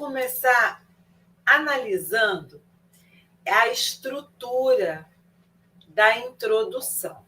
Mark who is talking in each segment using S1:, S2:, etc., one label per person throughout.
S1: começar analisando a estrutura da introdução.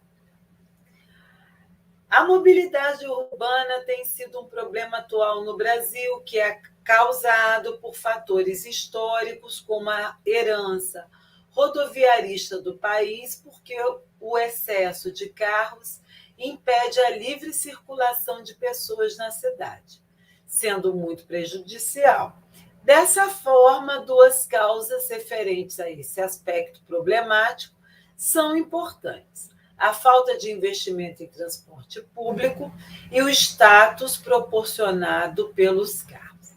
S1: A mobilidade urbana tem sido um problema atual no Brasil, que é causado por fatores históricos, como a herança rodoviarista do país, porque o excesso de carros impede a livre circulação de pessoas na cidade, sendo muito prejudicial. Dessa forma, duas causas referentes a esse aspecto problemático são importantes: a falta de investimento em transporte público e o status proporcionado pelos carros.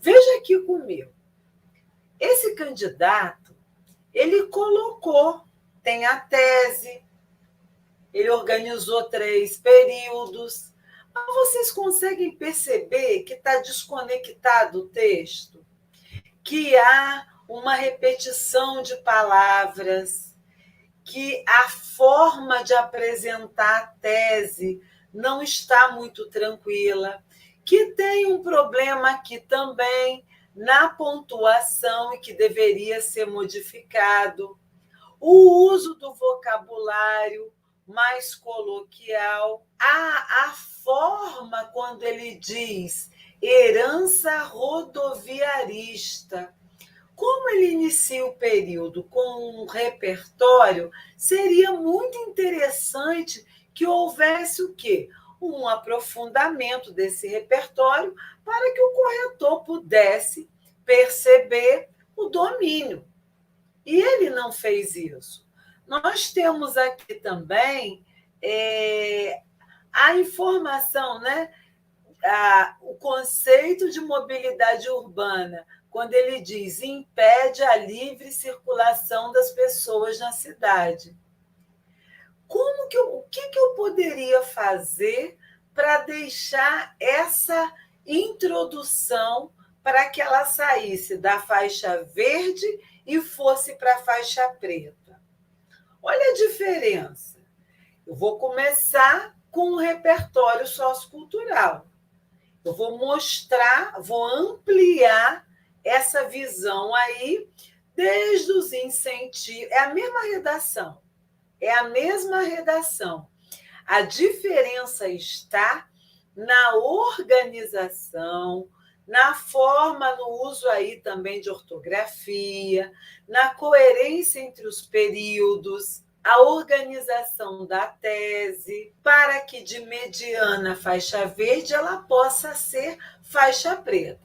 S1: Veja aqui comigo. Esse candidato, ele colocou, tem a tese, ele organizou 3 períodos, mas vocês conseguem perceber que está desconectado o texto? Que há uma repetição de palavras, que a forma de apresentar a tese não está muito tranquila, que tem um problema aqui também na pontuação e que deveria ser modificado, o uso do vocabulário mais coloquial, a forma quando ele diz herança rodoviarista. Como ele inicia o período com um repertório, seria muito interessante que houvesse o quê? Um aprofundamento desse repertório para que o corretor pudesse perceber o domínio. E ele não fez isso. Nós temos aqui também a informação, né? O conceito de mobilidade urbana, quando ele diz impede a livre circulação das pessoas na cidade. O que eu poderia fazer para deixar essa introdução para que ela saísse da faixa verde e fosse para a faixa preta? Olha a diferença. Eu vou começar com o repertório sociocultural. Eu vou mostrar, vou ampliar essa visão aí, desde os incentivos. É a mesma redação. A diferença está na organização, na forma, no uso aí também de ortografia, na coerência entre os períodos, a organização da tese, para que de mediana faixa verde ela possa ser faixa preta.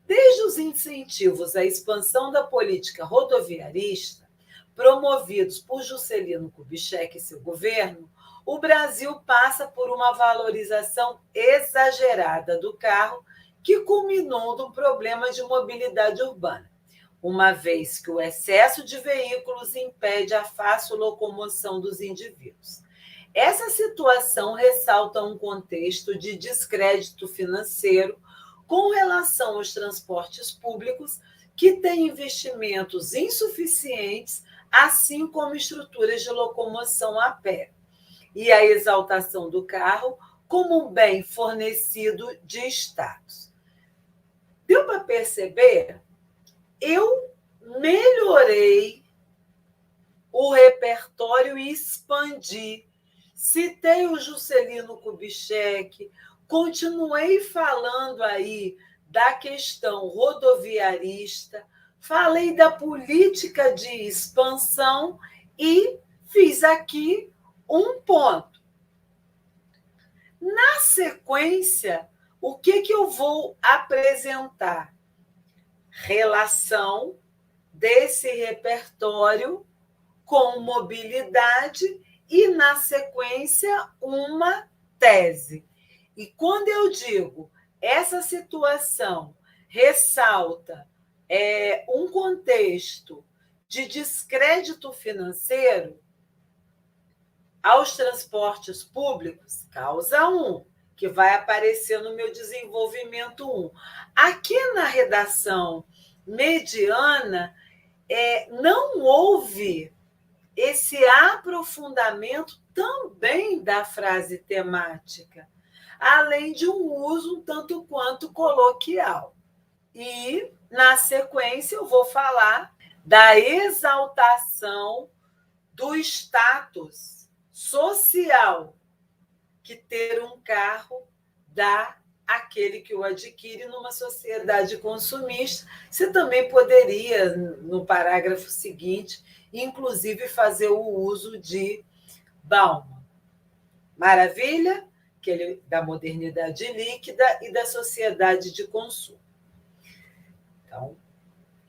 S1: Desde os incentivos à expansão da política rodoviarista, promovidos por Juscelino Kubitschek e seu governo, o Brasil passa por uma valorização exagerada do carro, que culminou num problema de mobilidade urbana, uma vez que o excesso de veículos impede a fácil locomoção dos indivíduos. Essa situação ressalta um contexto de descrédito financeiro com relação aos transportes públicos, que têm investimentos insuficientes, assim como estruturas de locomoção a pé, e a exaltação do carro como um bem fornecido de status. Deu para perceber? Eu melhorei o repertório e expandi. Citei o Juscelino Kubitschek, continuei falando aí da questão rodoviarista, falei da política de expansão e fiz aqui um ponto. Na sequência, o que eu vou apresentar? Relação desse repertório com mobilidade e, na sequência, uma tese. E quando eu digo essa situação ressalta um contexto de descrédito financeiro aos transportes públicos, causa 1, que vai aparecer no meu desenvolvimento 1. Aqui na redação mediana, não houve esse aprofundamento também da frase temática, além de um uso um tanto quanto coloquial. E, na sequência, eu vou falar da exaltação do status social que ter um carro dá àquele que o adquire numa sociedade consumista. Você também poderia, no parágrafo seguinte, inclusive fazer o uso de Bauman. Maravilha? Da modernidade líquida e da sociedade de consumo. Então,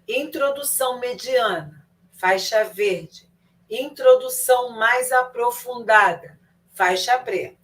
S1: introdução mediana, faixa verde. Introdução mais aprofundada, faixa preta.